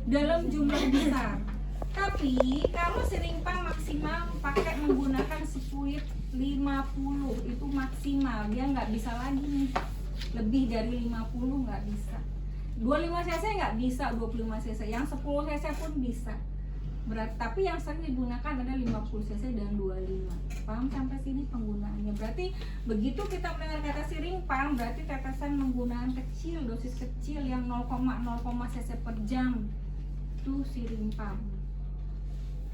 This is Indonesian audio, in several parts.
dalam jumlah besar. Tapi kalau sirimpang maksimal pakai menggunakan spuit 50 itu maksimal, dia nggak bisa lagi nih lebih dari 50, nggak bisa. 25 cc nggak bisa, 25 cc, yang 10 cc pun bisa. Tapi yang sering digunakan adalah 50 cc dan 25. Paham sampai sini penggunaannya? Berarti begitu kita mendengar kata sirimpang, berarti tetesan penggunaan kecil, dosis kecil yang 0,0 cc per jam itu sirimpang.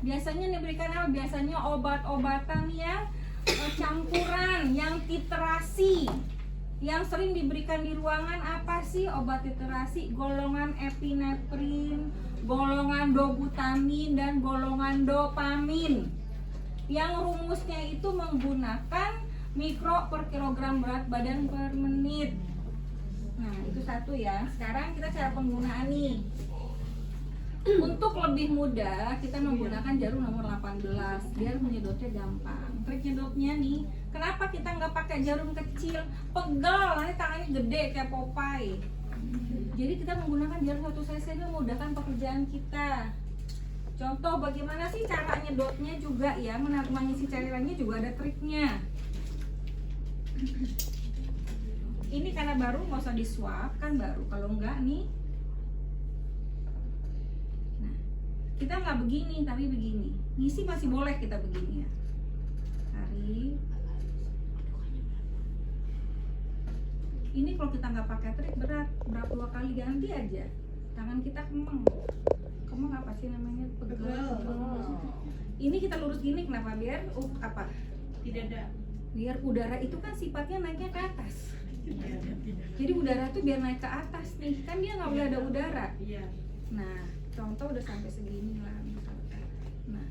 Biasanya diberikan apa? Biasanya obat-obatan yang campuran, yang titrasi. Yang sering diberikan di ruangan apa sih obat titrasi? Golongan epinefrin, golongan dobutamin, dan golongan dopamin. Yang rumusnya itu menggunakan mikro per kilogram berat badan per menit. Nah, itu satu ya. Sekarang kita cara penggunaan nih. Untuk lebih mudah, kita menggunakan jarum nomor 18 biar menyedotnya gampang. Trik nyedotnya nih, kenapa kita nggak pakai jarum kecil? Pegel, nanti tangannya gede kayak Popeye. Jadi kita menggunakan jarum 1 cc itu memudahkan pekerjaan kita. Contoh bagaimana sih cara nyedotnya juga ya, mengisi cairannya juga ada triknya. Ini karena baru nggak usah disuap, kan baru. Kalau enggak nih, kita nggak begini tapi begini, ngisi masih boleh kita begini ya. Tarik. Ini kalau kita nggak pakai trik berat, berapa 2 kali ganti aja tangan kita kemeng apa sih namanya, pegel. Ini kita lurus gini kenapa? Biar apa? Tidak ada. Biar udara itu kan sifatnya naiknya ke atas. Jadi udara tuh biar naik ke atas nih, kan dia nggak boleh ada udara. Nah, contoh udah sampai segini lah misalkan. Nah,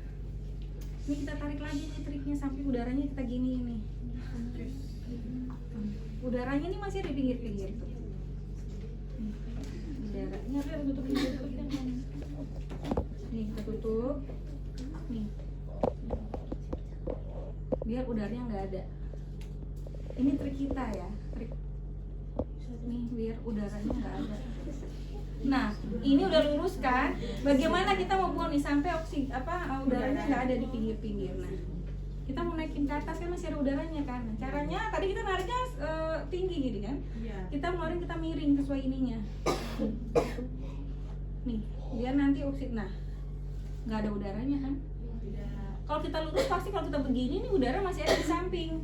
ini kita tarik lagi nih triknya sampai udaranya kita gini nih. Udaranya ini masih ada di pinggir-pinggir tuh. Udaranya harus tutup pinggir-pinggir. Nih kita tutup. Nih. Biar udaranya nggak ada. Ini trik kita ya, trik. Nih biar udaranya nggak ada. Nah, ini udah lurus kan? Bagaimana kita mau buang nih sampai udaranya nggak ada di pinggir-pinggir. Nah, kita mau naikin ke atas kan masih ada udaranya kan. Nah, caranya tadi kita nariknya tinggi gitu kan? Kita ngeluarin, kita miring sesuai ininya. Nih, biar nanti nah nggak ada udaranya kan? Kalau kita lurus pasti kalau kita begini nih udara masih ada di samping.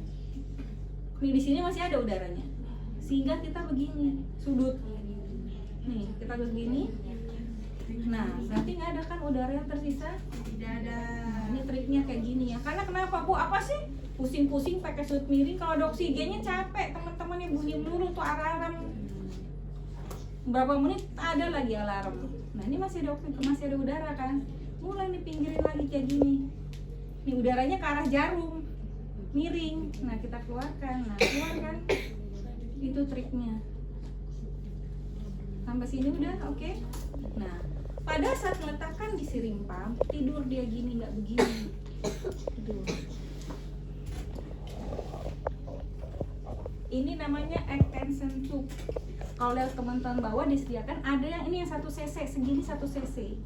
Nih di sini masih ada udaranya. Sehingga kita begini sudut. Nih kita begini. Nah berarti nggak ada kan udara yang tersisa? Tidak ada. Nah, ini triknya kayak gini ya. Karena kenapa Bu? Apa sih? Pusing-pusing pakai sudut miring. Kalau ada oksigennya capek teman-teman, yang bunyi melulu tuh alarm. Berapa menit ada lagi alarm. Nah ini masih ada udara kan? Mulai nih pinggirin lagi kayak gini. Nih udaranya ke arah jarum, miring. Nah kita keluarkan. Nah keluar kan? Itu triknya. Sampai sini udah oke? Nah, pada saat meletakkan di sirimpang, tidur dia gini, nggak begini. Tidur. Ini namanya extension tube. Kalau lihat teman-teman bawah disediakan ada yang ini yang 1 cc, segini 1 cc.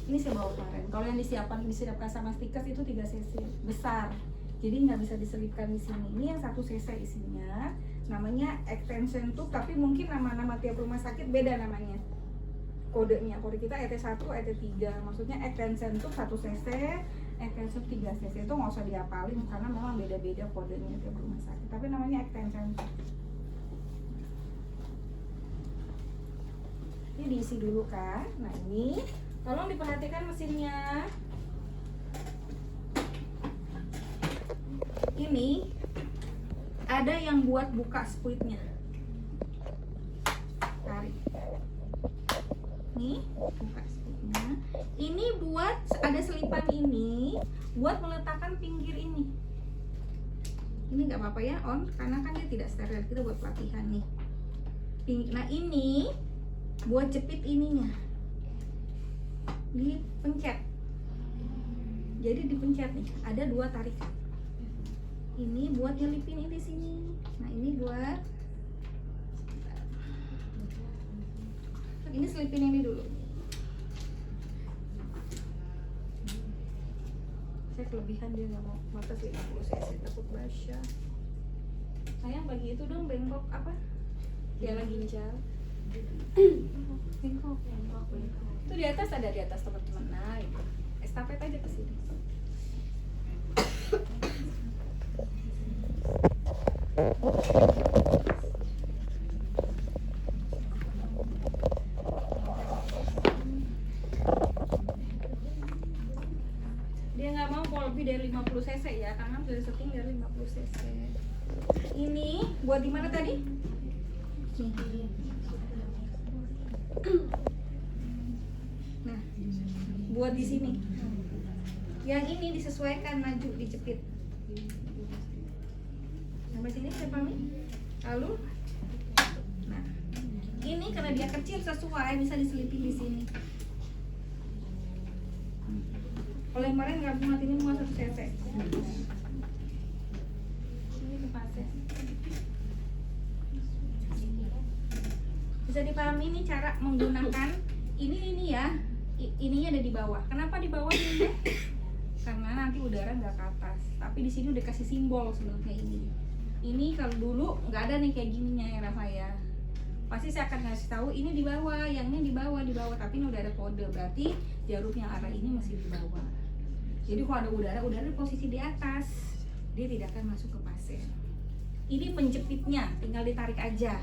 Ini saya bawa kemarin. Kalau yang disiapkan sama stiker itu 3 cc, besar. Jadi nggak bisa diselipkan di sini. Ini yang 1 cc isinya. Namanya extension tube, tapi mungkin nama-nama tiap rumah sakit beda namanya. Kodenya, kode kita ET1, ET3. Maksudnya extension tube 1 cc, extension 3 cc itu nggak usah diapalin karena memang beda-beda kodenya tiap rumah sakit. Tapi namanya extension tube. Ini diisi dulu kan. Nah ini tolong diperhatikan mesinnya. Ini ada yang buat buka spuitnya. Tarik. Nih, buka spuitnya. Ini buat ada selipan ini buat meletakkan pinggir ini. Ini nggak apa-apa ya on, karena kan dia tidak steril. Kita buat pelatihan nih. Nah ini buat jepit ininya. Dipencet. Jadi dipencet nih. Ada 2 tarikan. Ini buat nyelipin ini sini. Nah ini buat ini selipin ini dulu. Saya kelebihan dia nggak mau batas 50 cc takut basah. Sayang bagi itu dong bengkok apa? Dia lagi ginjal. Bengkok. Itu di atas ada di atas teman-teman. Nah, itu. Estafet aja ke sini. Dia nggak mau kalau lebih dari 50 cc ya, karena sudah setting dari 50 cc. Ini buat di mana tadi? Nah, buat di sini. Yang ini disesuaikan, maju, dijepit. Sampai sini saya pahami. Lalu, nah, ini karena dia kecil sesuai bisa diselipin di sini. Kalau yang kemarin nggak muat, ini muat 1 cc. Ini kepasnya. Bisa dipahami ini cara menggunakan ini ya. Ininya ada di bawah. Kenapa di bawah ini? Karena nanti udara nggak ke atas. Tapi di sini udah kasih simbol sebenarnya ini. Ini kalau dulu nggak ada nih kayak gininya era saya. Pasti saya akan ngasih tahu ini di bawah, yang ini di bawah. Tapi ini udah ada kode, berarti jarum yang arah ini masih di bawah. Jadi kalau ada udara di posisi di atas, dia tidak akan masuk ke pasien. Ini penjepitnya, tinggal ditarik aja.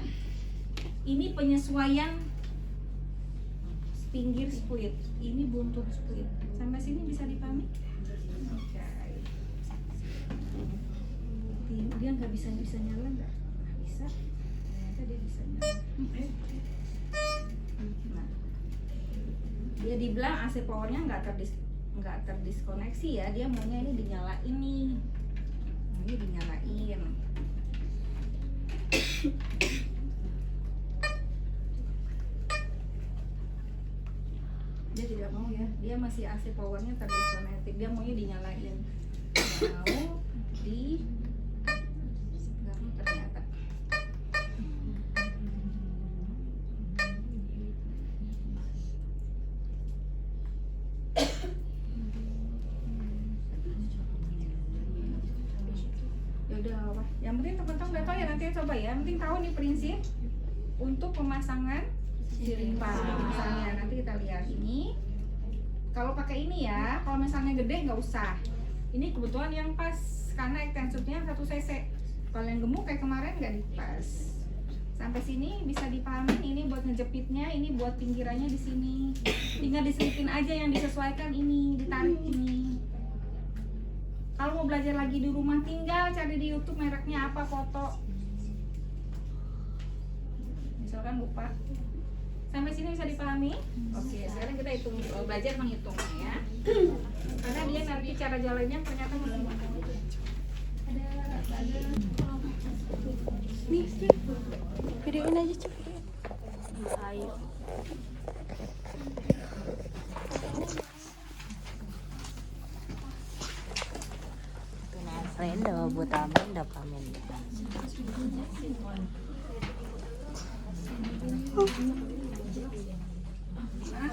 Ini penyesuaian pinggir split, ini buntut split. Sampai sini bisa dipahami? Okay. Dia nggak bisa nyala nggak? Nggak bisa. Ternyata dia bisa nyala. Nah, dia dibilang AC powernya nggak terdiskoneksi ya. Dia maunya ini dinyalain nih. Ini dinyalain. Dia tidak mau ya, dia masih AC powernya terdiskoneksi, dia maunya dinyalain. Mau di nggak mau ternyata. Yaudah apa? Yang penting teman-teman udah tahu ya, nanti coba ya. Yang penting tahu nih prinsip untuk pemasangan sirip misalnya. Nanti kita lihat ini. Kalau pakai ini ya, kalau misalnya gede nggak usah. Ini kebetulan yang pas karena extensionnya 1 cc. Kalau yang gemuk kayak kemarin nggak dipas. Sampai sini bisa dipahami, ini buat ngejepitnya, ini buat pinggirannya di sini. Tinggal diselipin aja yang disesuaikan ini, ditarik ini. Kalau mau belajar lagi di rumah, tinggal cari di YouTube mereknya apa, foto. Misalkan lupa. Sampai sini bisa dipahami? Oke, sekarang kita hitung, belajar menghitungnya ya. Karena dia nanti cara jalannya ternyata masih ada. Nih, videoin aja cepet. Ayo. Friend daw buat amin daw pamen.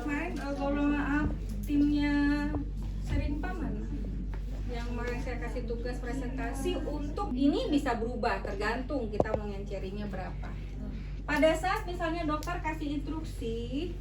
Kemarin kalau maaf timnya Serimpam mana? Yang kemarin saya kasih tugas presentasi untuk ini bisa berubah tergantung kita mau ngenceringnya berapa. Pada saat misalnya dokter kasih instruksi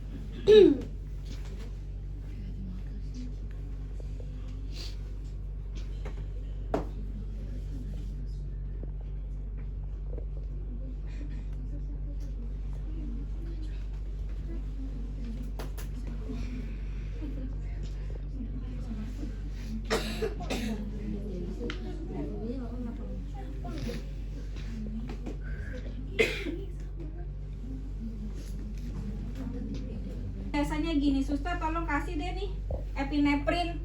biasanya gini, suster tolong kasih deh nih epinephrine,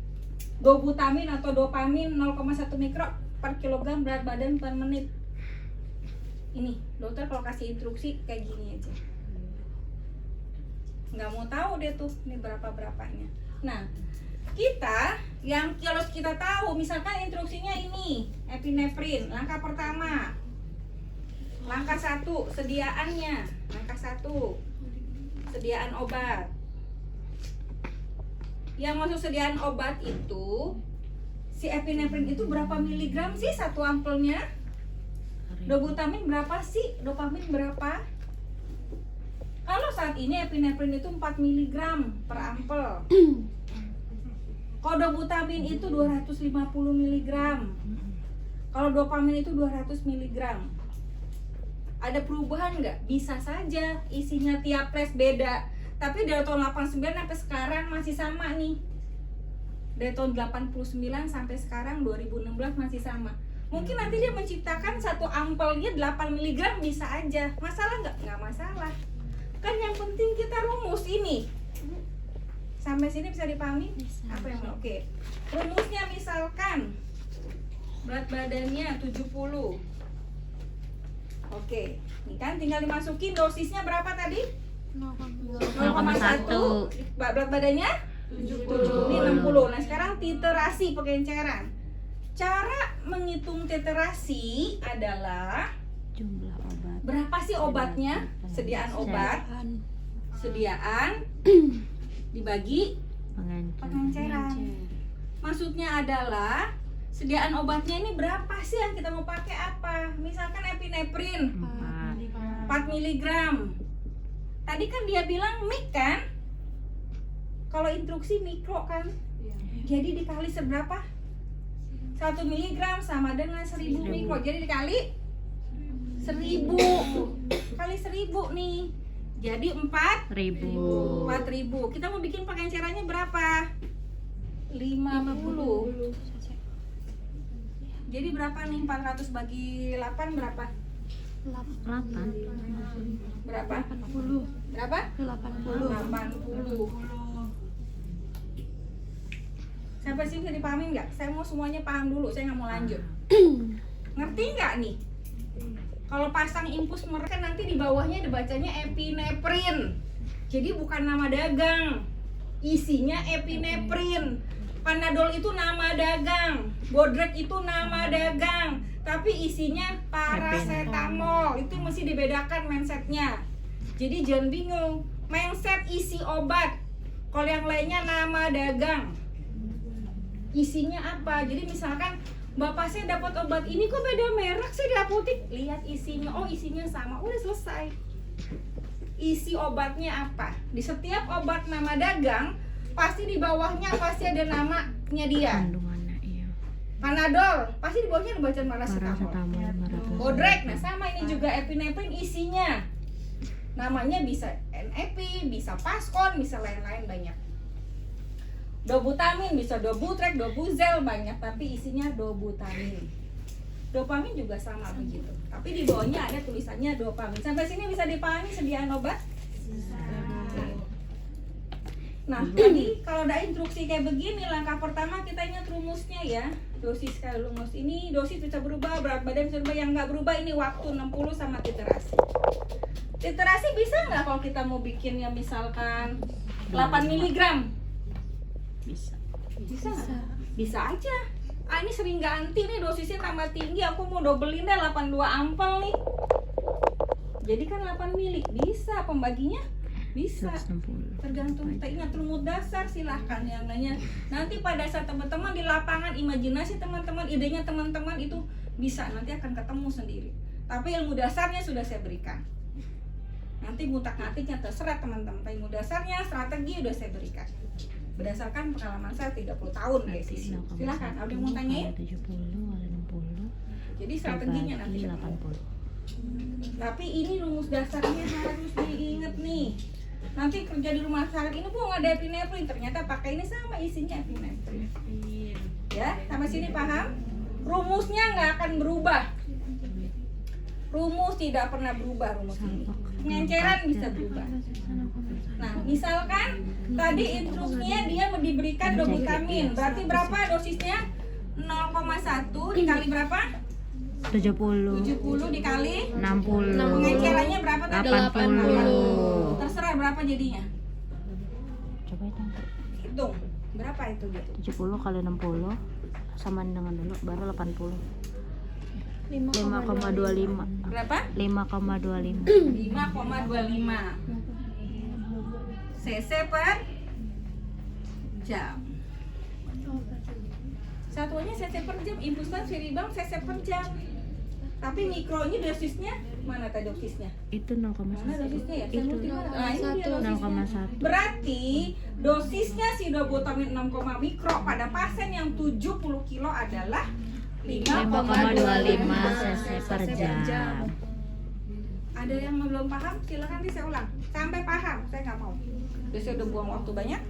dobutamin atau dopamin 0,1 mikro per kilogram berat badan per menit. Ini dokter kalau kasih instruksi kayak gini aja, nggak mau tahu deh tuh ini berapanya. Nah kita yang kalau kita tahu misalkan instruksinya ini epinephrine, langkah pertama, langkah 1 sediaannya, langkah 1 sediaan obat. Yang masuk sediaan obat itu Si epinefrin itu berapa miligram sih satu ampelnya? Dobutamin berapa sih? Dopamin berapa? Kalau saat ini epinefrin itu 4 mg per ampel. Kalau dobutamin itu 250 mg. Kalau dopamin itu 200 mg. Ada perubahan nggak? Bisa saja isinya tiap flash beda. Tapi dari tahun 89 sampai sekarang masih sama nih. Dari tahun 89 sampai sekarang 2016 masih sama. Mungkin nanti dia menciptakan satu ampelnya 8 mg bisa aja. Masalah nggak? Nggak masalah. Kan yang penting kita rumus ini. Sampai sini bisa dipahami? Apa yang mau? Oke. Rumusnya misalkan berat badannya 70. Oke. Ini kan tinggal dimasukin dosisnya berapa tadi? 0,1. Berat badannya 70. Ini 60. Nah, sekarang titerasi pengenceran. Cara menghitung titerasi adalah Jumlah obat. berapa sih obatnya? Sediaan obat. Sediaan dibagi pengenceran. Maksudnya adalah sediaan obatnya ini berapa sih yang kita mau pakai apa? Misalkan epinefrin 4 mg. Tadi kan dia bilang mik kan? Kalau instruksi mikro kan? Jadi dikali seberapa? 1 mg sama dengan 1000 mikro. Jadi dikali 1000. Kali 1000 nih. Jadi 4.000. Kita mau bikin pengencerannya berapa? 50. Jadi berapa nih? 400 bagi 8 berapa? 8. Berapa? 80. Berapa? 80. Sampai sini bisa dipahamin nggak? Saya mau semuanya paham dulu, saya nggak mau lanjut. Ngerti nggak nih? Kalau pasang infus mereka nanti di bawahnya dibacanya epinefrin. Jadi bukan nama dagang. Isinya epinefrin. Panadol itu nama dagang. Bodrek itu nama dagang. Tapi isinya paracetamol. Itu mesti dibedakan mindsetnya. Jadi jangan bingung. Mindset isi obat. Kalau yang lainnya nama dagang. Isinya apa? Jadi misalkan bapak saya dapat obat ini kok beda merek sih di apotek. Lihat isinya, oh isinya sama, udah selesai. Isi obatnya apa? Di setiap obat nama dagang pasti di bawahnya pasti ada namanya dia. Kandungannya iya. Panadol pasti di bawahnya ada bacaan paracetamol. Paracetamol. Bodrek, nah sama ini juga epinefrin isinya. Namanya bisa NEP, bisa Paskon, bisa lain-lain banyak. Dobutamin bisa Dobutrek, Dobuzel banyak, tapi isinya dobutamin. Dopamin juga sama begitu. Tapi di bawahnya ada tulisannya dopamin. Sampai sini bisa dipahami sediaan obat? Nah, tadi kalau ada instruksi kayak begini, langkah pertama kita ingat rumusnya ya. Dosis kali rumus ini, dosis bisa berubah, berat badan bisa berubah, yang nggak berubah ini waktu 60 sama titerasi. Titerasi bisa nggak kalau kita mau bikinnya misalkan 8 mg? Bisa nggak? Bisa aja. Ah ini sering ganti nih dosisnya tambah tinggi, aku mau dobelin deh 82 ampel nih. Jadi kan 8 mili, bisa pembaginya? Bisa. 160. Tergantung kita ingat rumus dasar, silahkan yang nanya. Nanti pada saat teman-teman di lapangan, imajinasi teman-teman, idenya teman-teman itu bisa nanti akan ketemu sendiri. Tapi ilmu dasarnya sudah saya berikan. Nanti ngutak-ngatiknya terserah teman-teman. Ilmu dasarnya, strategi udah saya berikan. Berdasarkan pengalaman saya 30 tahun guys. Silahkan, ada yang mau tanyain? 70, ada 60. Jadi strateginya nanti 80. Tapi ini rumus dasarnya harus diingat nih. Nanti kerja di rumah sakit ini nggak ada epinefrin, ternyata pakai ini sama isinya epinefrin. Ya, sampai sini paham? Rumusnya nggak akan berubah. Rumus tidak pernah berubah rumus ini. Pengenceran bisa berubah. Nah, misalkan tadi instruksinya dia diberikan dobutamin, berarti berapa dosisnya? 0,1 dikali berapa? 70 dikali 60. pengencerannya berapa tadi? 80. Terserah berapa jadinya? Coba Hitung. Berapa itu gitu? 70 kali 60 sama dengan dulu baru 80. 5,25. Berapa? 5,25. 5,25 cc per jam. Satuannya cc per jam, infuskan Viribang cc per jam. Tapi mikronya dosisnya mana tadi dosisnya? Itu 0,1. Mana dosisnya ya? Itu Nah, ini dia dosisnya. 0,1. Berarti dosisnya sidobotamid 6, mikro pada pasien yang 70 kilo adalah 5,25 cc per jam. Ada yang belum paham? Silakan saya ulang. Sampai paham, saya nggak mau. Biasanya udah buang waktu banyak.